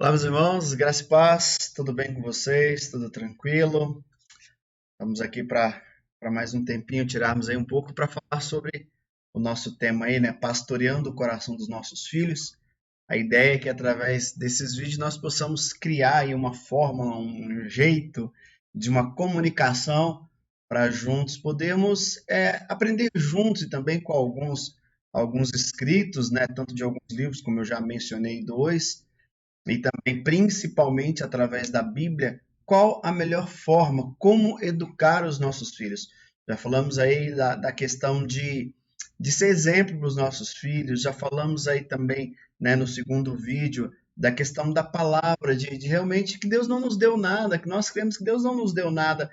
Olá, meus irmãos, graça e paz, tudo bem com vocês? Tudo tranquilo? Estamos aqui para mais um tempinho, tirarmos aí um pouco para falar sobre o nosso tema aí, né? Pastoreando o coração dos nossos filhos. A ideia é que através desses vídeos nós possamos criar aí uma forma, um jeito de uma comunicação para juntos podermos aprender juntos e também com alguns escritos, né? Tanto de alguns livros, como eu já mencionei, dois e também principalmente através da Bíblia, qual a melhor forma, como educar os nossos filhos. Já falamos aí da questão de ser exemplo para os nossos filhos, já falamos aí também, né, no segundo vídeo, da questão da palavra, de realmente que Deus não nos deu nada, que nós cremos que Deus não nos deu nada,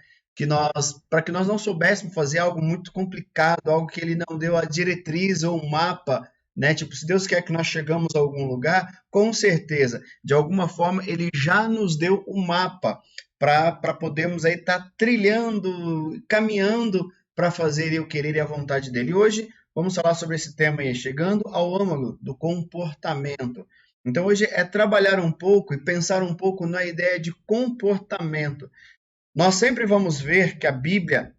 para que nós não soubéssemos fazer algo muito complicado, algo que Ele não deu a diretriz ou um mapa, né? Tipo, se Deus quer que nós chegamos a algum lugar, com certeza, de alguma forma, Ele já nos deu um mapa para podermos aí estar trilhando, caminhando para fazer o querer e a vontade dele. E hoje vamos falar sobre esse tema aí, chegando ao âmago do comportamento. Então hoje é trabalhar um pouco e pensar um pouco na ideia de comportamento. Nós sempre vamos ver que a Bíblia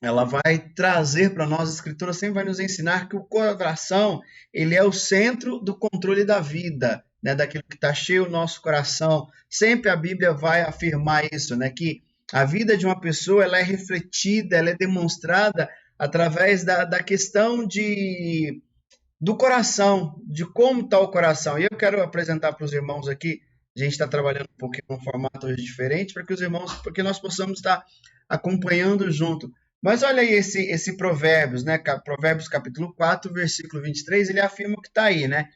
ela vai trazer para nós, a Escritura sempre vai nos ensinar que o coração, ele é o centro do controle da vida, né, daquilo que está cheio o nosso coração. Sempre a Bíblia vai afirmar isso, né, que a vida de uma pessoa ela é refletida, ela é demonstrada através da questão do coração, de como está o coração. E eu quero apresentar para os irmãos aqui, a gente está trabalhando um pouquinho num formato hoje diferente, para que os irmãos, porque nós possamos estar acompanhando junto. Mas olha aí esse Provérbios, né? Provérbios capítulo 4, versículo 23, ele afirma o que está aí, né?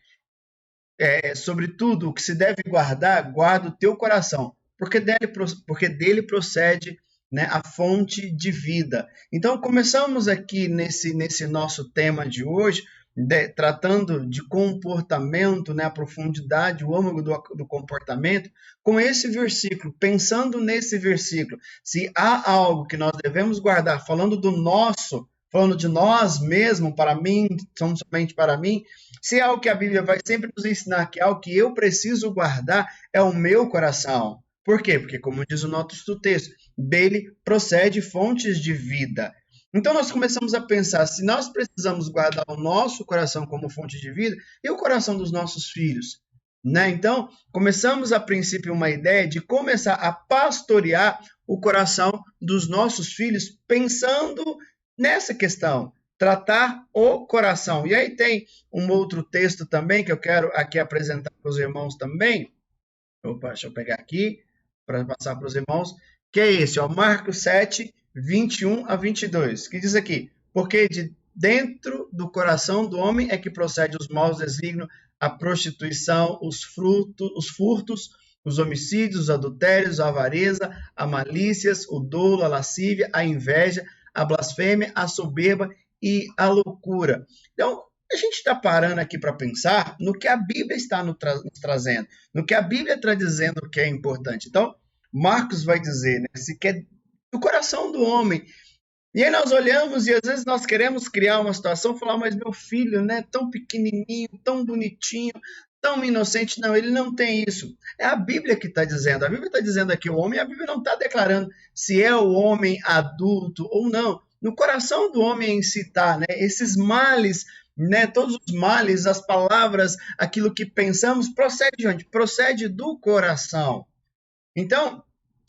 Sobretudo, o que se deve guardar, guarda o teu coração, porque dele procede, né, a fonte de vida. Então, começamos aqui nesse nosso tema de hoje, tratando de comportamento, né, a profundidade, o âmago do comportamento, com esse versículo, pensando nesse versículo, se há algo que nós devemos guardar, falando de nós mesmos, para mim, são somente para mim, se é algo que a Bíblia vai sempre nos ensinar, que é algo que eu preciso guardar, é o meu coração. Por quê? Porque, como diz o nosso texto, dele procede fontes de vida. Então nós começamos a pensar, se nós precisamos guardar o nosso coração como fonte de vida, e o coração dos nossos filhos? Né? Então, começamos a princípio uma ideia de começar a pastorear o coração dos nossos filhos, pensando nessa questão, tratar o coração. E aí tem um outro texto também que eu quero aqui apresentar para os irmãos também. Opa, deixa eu pegar aqui para passar para os irmãos, que é esse, ó, Marcos 7, 21 a 22, que diz aqui, porque de dentro do coração do homem é que procede os maus desígnios, a prostituição, os furtos, os homicídios, os adultérios, a avareza, a malícias, o dolo, a lascívia, a inveja, a blasfêmia, a soberba e a loucura. Então, a gente está parando aqui para pensar no que a Bíblia está nos trazendo, no que a Bíblia está dizendo que é importante. Então, Marcos vai dizer, né, se quer do coração do homem. E aí nós olhamos e às vezes nós queremos criar uma situação, falar, mas meu filho, né, tão pequenininho, tão bonitinho, tão inocente. Não, ele não tem isso. É a Bíblia que está dizendo. A Bíblia está dizendo aqui o homem, a Bíblia não está declarando se é o homem adulto ou não. No coração do homem em si está, né, esses males, né, todos os males, as palavras, aquilo que pensamos, procede de onde? Procede do coração. Então,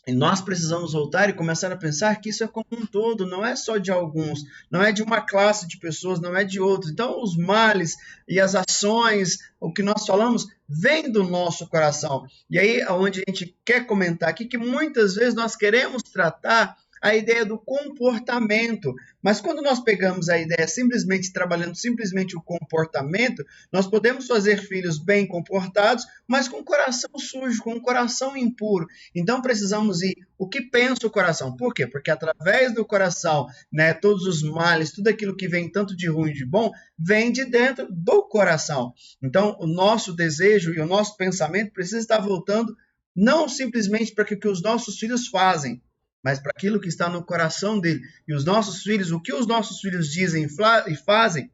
nós precisamos voltar e começar a pensar que isso é como um todo, não é só de alguns, não é de uma classe de pessoas, não é de outros. Então, os males e as ações, o que nós falamos, vem do nosso coração. E aí, onde a gente quer comentar aqui, que muitas vezes nós queremos tratar a ideia do comportamento, mas quando nós pegamos a ideia simplesmente trabalhando simplesmente o comportamento, nós podemos fazer filhos bem comportados, mas com o coração sujo, com o coração impuro. Então precisamos ir o que pensa o coração. Por quê? Porque através do coração, né, todos os males, tudo aquilo que vem tanto de ruim e de bom, vem de dentro do coração. Então o nosso desejo e o nosso pensamento precisa estar voltando não simplesmente para o que os nossos filhos fazem, mas para aquilo que está no coração dele. E os nossos filhos, o que os nossos filhos dizem e fazem,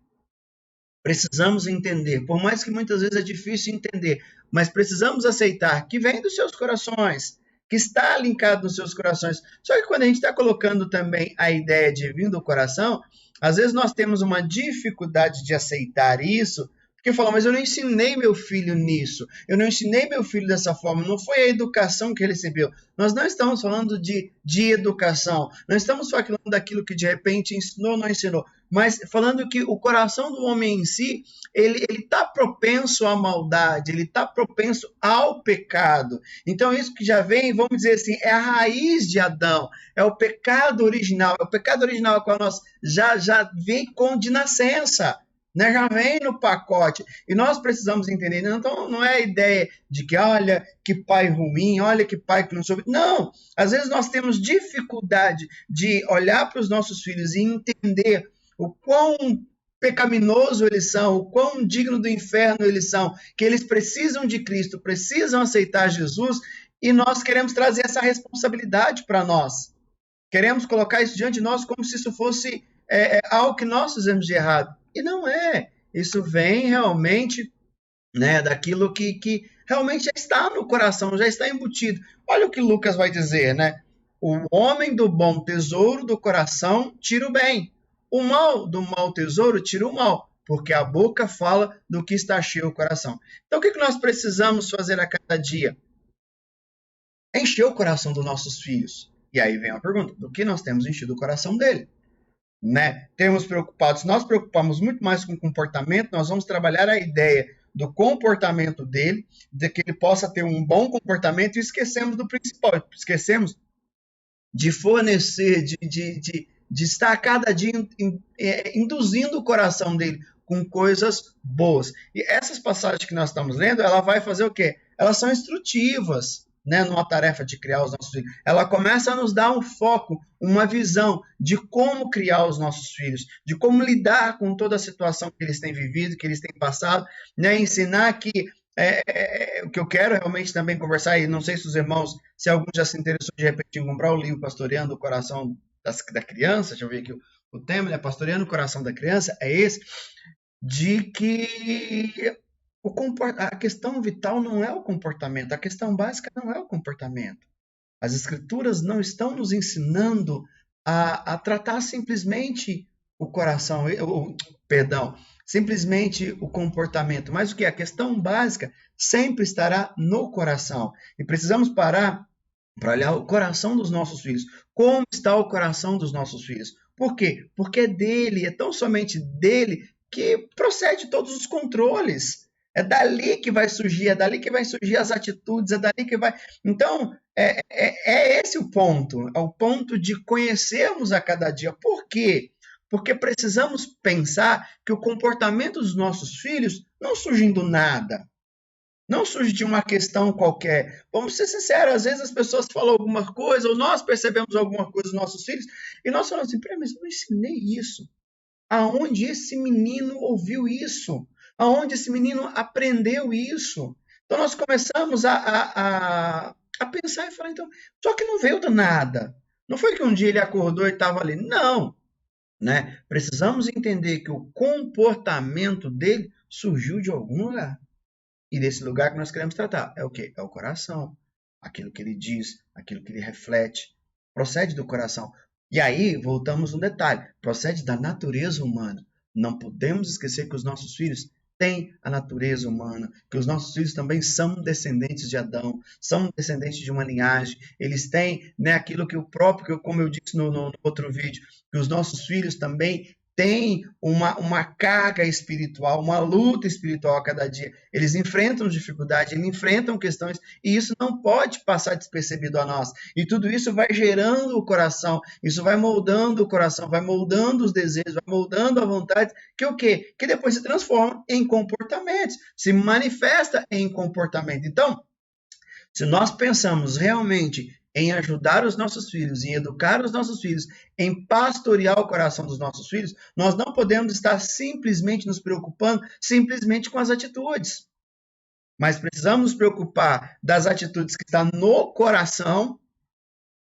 Precisamos entender, por mais que muitas vezes é difícil entender, mas precisamos aceitar que vem dos seus corações, que está linkado nos seus corações. Só que quando a gente está colocando também a ideia de vir do coração, às vezes nós temos uma dificuldade de aceitar isso, porque falam, mas eu não ensinei meu filho nisso, eu não ensinei meu filho dessa forma, não foi a educação que ele recebeu. Nós não estamos falando de educação, não estamos falando daquilo que de repente ensinou ou não ensinou, mas falando que o coração do homem em si, ele está propenso à maldade, ele está propenso ao pecado. Então isso que já vem, vamos dizer assim, é a raiz de Adão, é o pecado original, é o pecado original com nós já vem com de nascença. Né, já vem no pacote, e nós precisamos entender, então não é a ideia de que, olha, que pai ruim, olha que pai que não soube, não, às vezes nós temos dificuldade de olhar para os nossos filhos e entender o quão pecaminoso eles são, o quão digno do inferno eles são, que eles precisam de Cristo, precisam aceitar Jesus, e nós queremos trazer essa responsabilidade para nós, queremos colocar isso diante de nós como se isso fosse algo que nós fizemos de errado. E não é. Isso vem realmente, né, daquilo que realmente já está no coração, já está embutido. Olha o que Lucas vai dizer, né? O homem do bom tesouro do coração tira o bem. O mal do mau tesouro tira o mal, porque a boca fala do que está cheio o coração. Então, o que nós precisamos fazer a cada dia? Encher o coração dos nossos filhos. E aí vem a pergunta, do que nós temos enchido o coração dele? Né? Temos preocupados, nós preocupamos muito mais com o comportamento, nós vamos trabalhar a ideia do comportamento dele, de que ele possa ter um bom comportamento, e esquecemos do principal, esquecemos de fornecer, de estar a cada dia induzindo o coração dele com coisas boas. E essas passagens que nós estamos lendo, ela vai fazer o quê? Elas são instrutivas, né, numa tarefa de criar os nossos filhos. Ela começa a nos dar um foco, uma visão de como criar os nossos filhos, de como lidar com toda a situação que eles têm vivido, que eles têm passado, né, ensinar que o que eu quero realmente também conversar, e não sei se os irmãos, se algum já se interessou de repente em comprar o livro Pastoreando o Coração da Criança, deixa eu ver aqui o tema, né, Pastoreando o Coração da Criança, é esse, de que a questão vital não é o comportamento, a questão básica não é o comportamento. As escrituras não estão nos ensinando a tratar simplesmente o coração, simplesmente o comportamento, mas o que? A questão básica sempre estará no coração. E precisamos parar para olhar o coração dos nossos filhos. Como está o coração dos nossos filhos? Por quê? Porque é dele, é tão somente dele que procede todos os controles. É dali que vai surgir, é dali que vai surgir as atitudes, é dali que vai... Então, é esse o ponto, é o ponto de conhecermos a cada dia. Por quê? Porque precisamos pensar que o comportamento dos nossos filhos não surge do nada, não surge de uma questão qualquer. Vamos ser sinceros, às vezes as pessoas falam alguma coisa, ou nós percebemos alguma coisa dos nossos filhos, e nós falamos assim, mas eu não ensinei isso. Aonde esse menino ouviu isso? Aonde esse menino aprendeu isso? Então nós começamos a pensar e falar, então, só que não veio do nada. Não foi que um dia ele acordou e estava ali. Não. Né? Precisamos entender que o comportamento dele surgiu de algum lugar. E desse lugar que nós queremos tratar é o quê? É o coração. Aquilo que ele diz, aquilo que ele reflete. Procede do coração. E aí, voltamos no detalhe, procede da natureza humana. Não podemos esquecer que os nossos filhos têm a natureza humana, que os nossos filhos também são descendentes de Adão, são descendentes de uma linhagem, eles têm, né, aquilo que o próprio, como eu disse no outro vídeo, que os nossos filhos também têm uma carga espiritual, uma luta espiritual a cada dia. Eles enfrentam dificuldades, eles enfrentam questões, e isso não pode passar despercebido a nós. E tudo isso vai gerando o coração, isso vai moldando o coração, vai moldando os desejos, vai moldando a vontade, que o quê? Que depois se transforma em comportamentos, se manifesta em comportamento. Então, se nós pensamos realmente em ajudar os nossos filhos, em educar os nossos filhos, em pastorear o coração dos nossos filhos, nós não podemos estar simplesmente nos preocupando simplesmente com as atitudes. Mas precisamos nos preocupar das atitudes que estão no coração,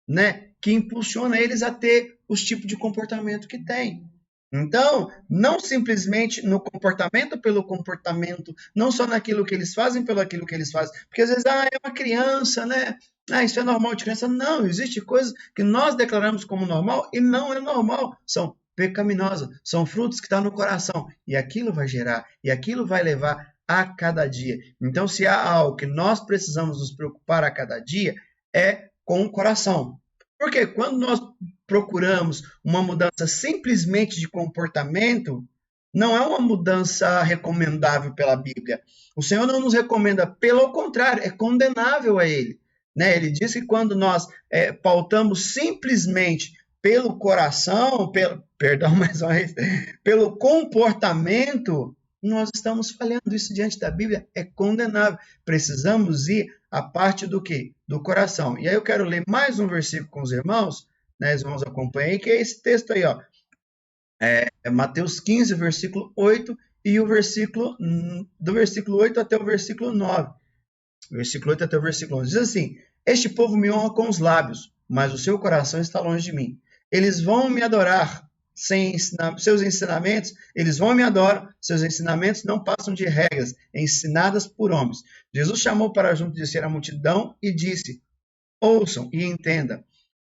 né, que impulsiona eles a ter os tipos de comportamento que têm. Então, não simplesmente no comportamento pelo comportamento, não só naquilo que eles fazem pelo aquilo que eles fazem. Porque às vezes, é uma criança, né? Isso é normal de criança. Não, existe coisas que nós declaramos como normal e não é normal. São pecaminosas, são frutos que estão no coração. E aquilo vai gerar, e aquilo vai levar a cada dia. Então, se há algo que nós precisamos nos preocupar a cada dia, é com o coração. Porque quando nós procuramos uma mudança simplesmente de comportamento, não é uma mudança recomendável pela Bíblia. O Senhor não nos recomenda, pelo contrário, é condenável a Ele. Né? Ele diz que quando nós pautamos simplesmente pelo coração, perdão, mais uma vez, pelo comportamento, nós estamos falhando. Isso diante da Bíblia é condenável. Precisamos ir à parte do quê? Do coração. E aí eu quero ler mais um versículo com os irmãos, né? Os irmãos acompanhem, que é esse texto aí, ó. Mateus 15, versículo 8, e o versículo, do versículo 8 até o versículo 9. Versículo 8 até o versículo 11. Diz assim: Este povo me honra com os lábios, mas o seu coração está longe de mim. Eles vão me adorar sem seus ensinamentos, eles vão me adorar, seus ensinamentos não passam de regras ensinadas por homens. Jesus chamou para junto de si a multidão e disse: Ouçam e entendam.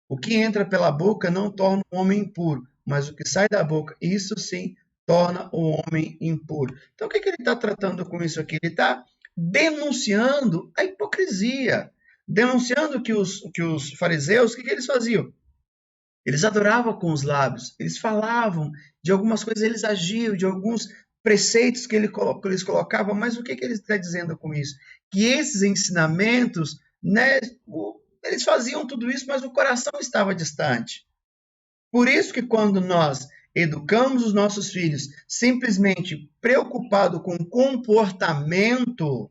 O que entra pela boca não torna o homem impuro, mas o que sai da boca, isso sim, torna o homem impuro. Então, o que ele está tratando com isso aqui? Ele está denunciando a hipocrisia, denunciando que os fariseus, o que eles faziam? Eles adoravam com os lábios, eles falavam de algumas coisas, eles agiam, de alguns preceitos que eles colocavam, mas o que ele está dizendo com isso? Que esses ensinamentos, né, eles faziam tudo isso, mas o coração estava distante. Por isso que quando nós educamos os nossos filhos simplesmente preocupado com o comportamento,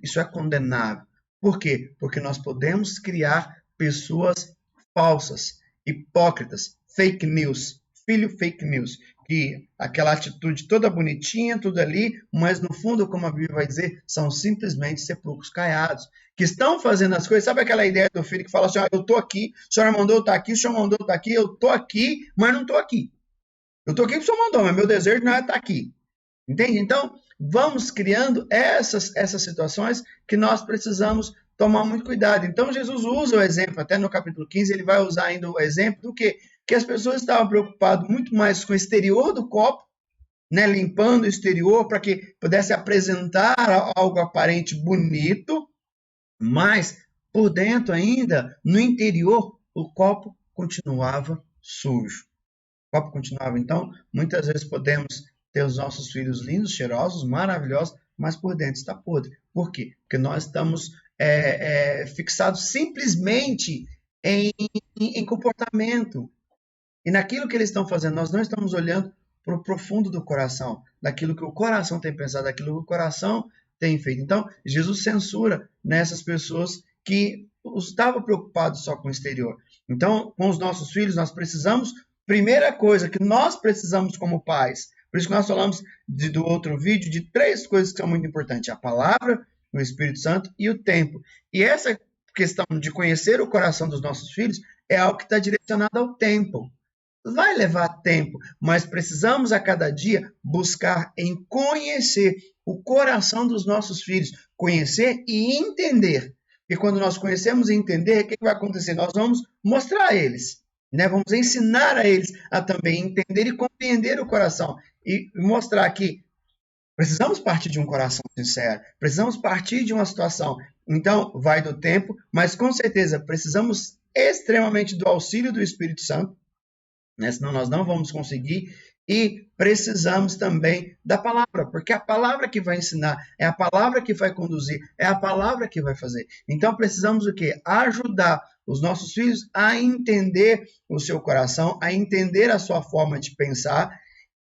isso é condenável. Por quê? Porque nós podemos criar pessoas falsas, hipócritas, fake news, filho fake news, que aquela atitude toda bonitinha, tudo ali, mas no fundo, como a Bíblia vai dizer, são simplesmente sepulcros caiados, que estão fazendo as coisas. Sabe aquela ideia do filho que fala assim: eu estou aqui, o senhor mandou eu estar aqui, o senhor mandou eu estar aqui, eu estou aqui, mas não estou aqui. Eu estou aqui porque o senhor mandou, mas meu desejo não é estar aqui. Entende? Então, vamos criando essas situações que nós precisamos tomar muito cuidado. Então, Jesus usa o exemplo, até no capítulo 15, ele vai usar ainda o exemplo do quê? Que as pessoas estavam preocupadas muito mais com o exterior do copo, né, limpando o exterior para que pudesse apresentar algo aparente bonito, mas por dentro ainda, no interior, o copo continuava sujo. O copo continuava. Então, muitas vezes podemos ter os nossos filhos lindos, cheirosos, maravilhosos, mas por dentro está podre. Por quê? Porque nós estamos fixados simplesmente em comportamento. E naquilo que eles estão fazendo, nós não estamos olhando para o profundo do coração, daquilo que o coração tem pensado, daquilo que o coração tem feito. Então, Jesus censura nessas pessoas que estavam preocupados só com o exterior. Então, com os nossos filhos, nós precisamos, primeira coisa que nós precisamos como pais, por isso que nós falamos do outro vídeo, de 3 coisas que são muito importantes: a palavra, o Espírito Santo e o tempo. E essa questão de conhecer o coração dos nossos filhos é algo que está direcionado ao tempo. Vai levar tempo, mas precisamos a cada dia buscar em conhecer o coração dos nossos filhos, conhecer e entender. E quando nós conhecemos e entender, o que vai acontecer? Nós vamos mostrar a eles, né? Vamos ensinar a eles a também entender e compreender o coração e mostrar que precisamos partir de um coração sincero, precisamos partir de uma situação. Então, vai do tempo, mas com certeza precisamos extremamente do auxílio do Espírito Santo, né? Senão nós não vamos conseguir. E precisamos também da palavra, porque é a palavra que vai ensinar, é a palavra que vai conduzir, é a palavra que vai fazer. Então precisamos o quê? Ajudar os nossos filhos a entender o seu coração, a entender a sua forma de pensar,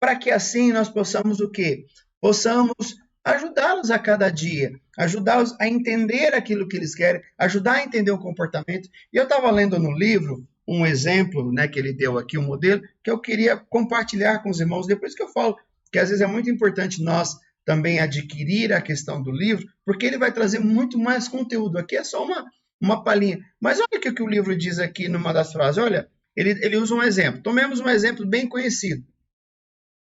para que assim nós possamos o quê? Possamos ajudá-los a cada dia, ajudá-los a entender aquilo que eles querem, ajudar a entender o comportamento. E eu estava lendo no livro um exemplo, né, que ele deu aqui, um modelo, que eu queria compartilhar com os irmãos, depois que eu falo que às vezes é muito importante nós também adquirir a questão do livro, porque ele vai trazer muito mais conteúdo. Aqui é só uma palhinha. Mas olha o que o livro diz aqui numa das frases. Olha, ele usa um exemplo. Tomemos um exemplo bem conhecido.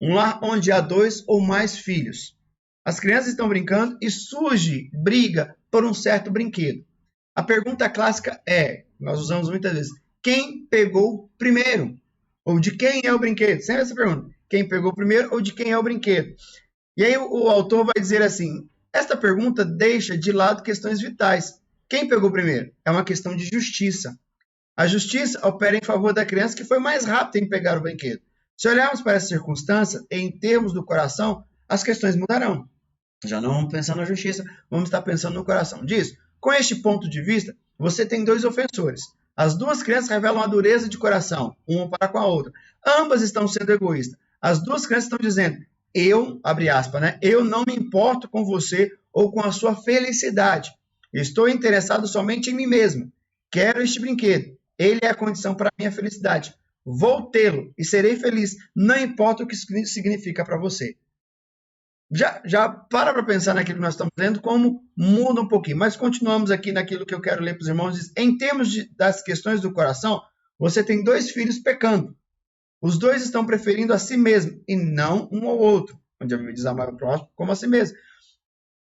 Um lar onde há 2 ou mais filhos. As crianças estão brincando e surge briga por um certo brinquedo. A pergunta clássica é, nós usamos muitas vezes, quem pegou primeiro? Ou de quem é o brinquedo? Sempre essa pergunta. Quem pegou primeiro ou de quem é o brinquedo? E aí o autor vai dizer assim, esta pergunta deixa de lado questões vitais. Quem pegou primeiro? É uma questão de justiça. A justiça opera em favor da criança que foi mais rápida em pegar o brinquedo. Se olharmos para essa circunstância, em termos do coração, as questões mudarão. Já não vamos pensar na justiça, vamos estar pensando no coração. Diz, com este ponto de vista, você tem 2 ofensores. As 2 crianças revelam a dureza de coração, uma para com a outra. Ambas estão sendo egoístas. As 2 crianças estão dizendo, eu, abre aspas, né? Eu não me importo com você ou com a sua felicidade. Estou interessado somente em mim mesmo. Quero este brinquedo. Ele é a condição para a minha felicidade. Vou tê-lo e serei feliz, não importa o que isso significa para você. Já para pensar naquilo que nós estamos lendo, como muda um pouquinho. Mas continuamos aqui naquilo que eu quero ler para os irmãos. Diz, em termos das questões do coração, você tem 2 filhos pecando. Os 2 estão preferindo a si mesmo e não um ao outro. Onde a Bíblia diz amar o próximo como a si mesmo.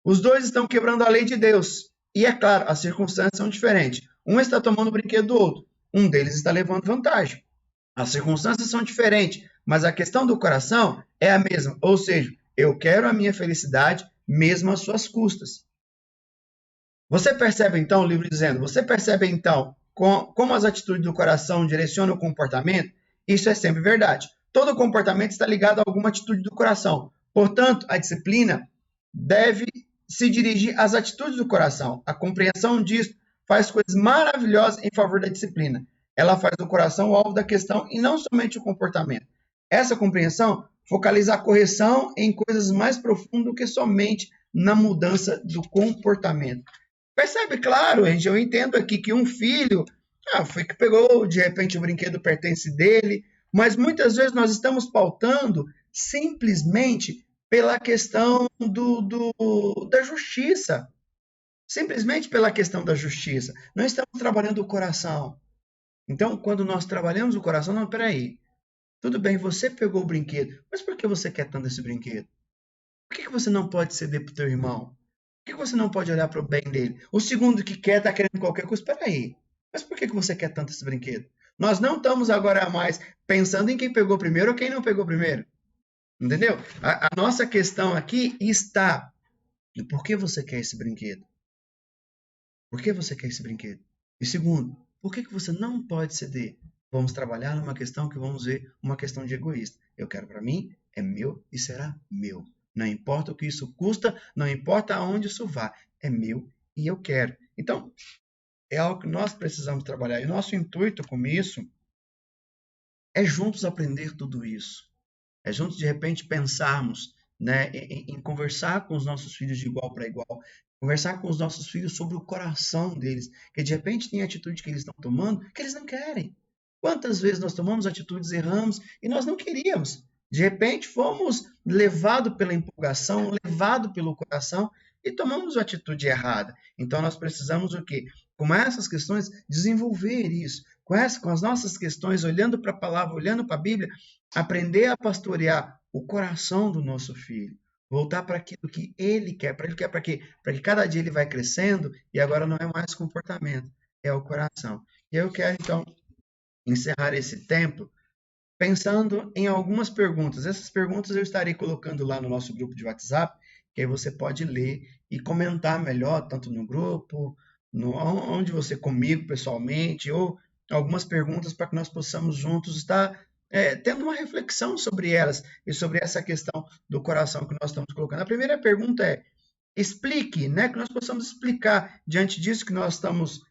Os 2 estão quebrando a lei de Deus. E é claro, as circunstâncias são diferentes. Um está tomando o brinquedo do outro. Um deles está levando vantagem. As circunstâncias são diferentes, mas a questão do coração é a mesma. Ou seja, eu quero a minha felicidade mesmo às suas custas. Você percebe então, o livro dizendo, você percebe então como as atitudes do coração direcionam o comportamento? Isso é sempre verdade. Todo comportamento está ligado a alguma atitude do coração. Portanto, a disciplina deve se dirigir às atitudes do coração. A compreensão disso faz coisas maravilhosas em favor da disciplina. Ela faz o coração o alvo da questão e não somente o comportamento. Essa compreensão focaliza a correção em coisas mais profundas do que somente na mudança do comportamento. Percebe? Claro, eu entendo aqui que um filho foi que pegou, de repente o brinquedo pertence dele, mas muitas vezes nós estamos pautando simplesmente pela questão da justiça. Simplesmente pela questão da justiça. Não estamos trabalhando o coração. Então, quando nós trabalhamos o coração, não, peraí. Tudo bem, você pegou o brinquedo, mas por que você quer tanto esse brinquedo? Por que você não pode ceder para o teu irmão? Por que você não pode olhar para o bem dele? O segundo que quer está querendo qualquer coisa. Espera aí, mas por que você quer tanto esse brinquedo? Nós não estamos agora mais pensando em quem pegou primeiro ou quem não pegou primeiro. Entendeu? A nossa questão aqui está no por que você quer esse brinquedo? Por que você quer esse brinquedo? E segundo, por que você não pode ceder? Vamos trabalhar numa questão que vamos ver uma questão de egoísta. Eu quero para mim, é meu e será meu. Não importa o que isso custa, não importa aonde isso vá, é meu e eu quero. Então, é algo que nós precisamos trabalhar. E o nosso intuito com isso é juntos aprender tudo isso. É juntos, de repente, pensarmos, né, em conversar com os nossos filhos de igual para igual, conversar com os nossos filhos sobre o coração deles, que de repente tem atitude que eles estão tomando que eles não querem. Quantas vezes nós tomamos atitudes, erramos e nós não queríamos. De repente fomos levados pela empolgação, levados pelo coração e tomamos a atitude errada. Então nós precisamos o quê? Com essas questões, desenvolver isso. Com as nossas questões, olhando para a palavra, olhando para a Bíblia, aprender a pastorear o coração do nosso filho. Voltar para aquilo que ele quer. Para ele quer para quê? Para que cada dia ele vai crescendo e agora não é mais comportamento, é o coração. E eu quero, então, encerrar esse tempo pensando em algumas perguntas. Essas perguntas eu estarei colocando lá no nosso grupo de WhatsApp, que aí você pode ler e comentar melhor, tanto no grupo, onde você comigo pessoalmente, ou algumas perguntas para que nós possamos juntos estar tendo uma reflexão sobre elas e sobre essa questão do coração que nós estamos colocando. A primeira pergunta é, explique, né, que nós possamos explicar diante disso que nós estamos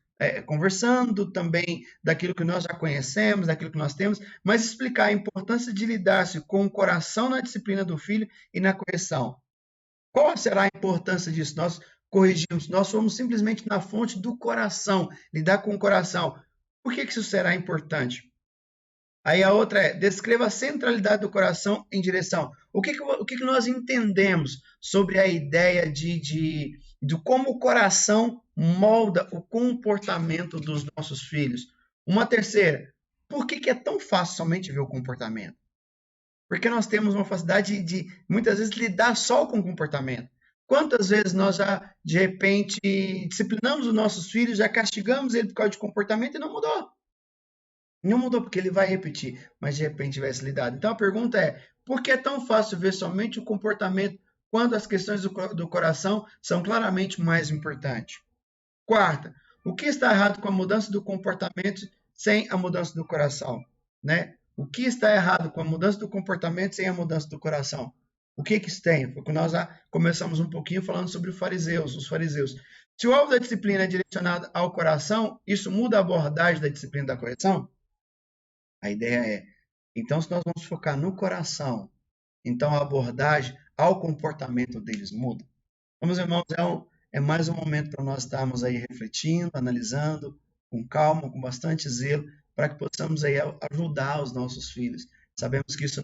conversando também daquilo que nós já conhecemos, daquilo que nós temos, mas explicar a importância de lidar-se com o coração na disciplina do filho e na correção. Qual será a importância disso? Nós corrigimos, nós somos simplesmente na fonte do coração, lidar com o coração. Por que isso será importante? Aí a outra é, descreva a centralidade do coração em direção. O que nós entendemos sobre a ideia de como o coração molda o comportamento dos nossos filhos? Uma terceira, por que é tão fácil somente ver o comportamento? Porque nós temos uma facilidade de, muitas vezes, lidar só com o comportamento. Quantas vezes nós já, de repente, disciplinamos os nossos filhos, já castigamos ele por causa de comportamento e não mudou? Não mudou porque ele vai repetir, mas de repente tivesse lidado. Então a pergunta é: por que é tão fácil ver somente o comportamento quando as questões do coração são claramente mais importantes? Quarta, o que está errado com a mudança do comportamento sem a mudança do coração? Né? O que está errado com a mudança do comportamento sem a mudança do coração? O que isso tem? Porque nós já começamos um pouquinho falando sobre os fariseus. Se o alvo da disciplina é direcionado ao coração, isso muda a abordagem da disciplina da correção? A ideia é, então, se nós vamos focar no coração, então a abordagem ao comportamento deles muda. Vamos, irmãos, é mais um momento para nós estarmos aí refletindo, analisando, com calma, com bastante zelo, para que possamos aí ajudar os nossos filhos. Sabemos que isso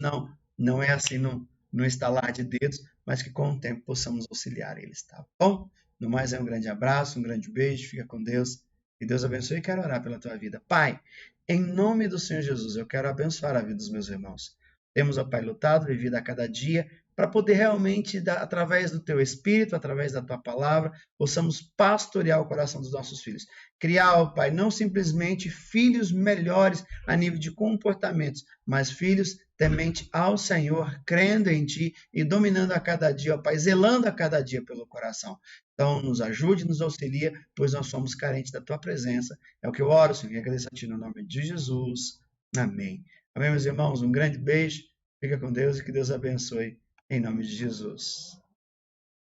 não é assim no estalar de dedos, mas que com o tempo possamos auxiliar eles, tá bom? No mais, é um grande abraço, um grande beijo, fica com Deus, que Deus abençoe e quero orar pela tua vida. Pai, em nome do Senhor Jesus, eu quero abençoar a vida dos meus irmãos. Temos, ó Pai, lutado, vivido a cada dia, para poder realmente, através do teu Espírito, através da tua palavra, possamos pastorear o coração dos nossos filhos. Criar, ó Pai, não simplesmente filhos melhores a nível de comportamentos, mas filhos temente ao Senhor, crendo em Ti e dominando a cada dia, ó Pai, zelando a cada dia pelo coração. Então, nos ajude, nos auxilia, pois nós somos carentes da Tua presença. É o que eu oro, Senhor, e agradeço a Ti no nome de Jesus. Amém. Amém, meus irmãos. Um grande beijo. Fica com Deus e que Deus abençoe. Em nome de Jesus.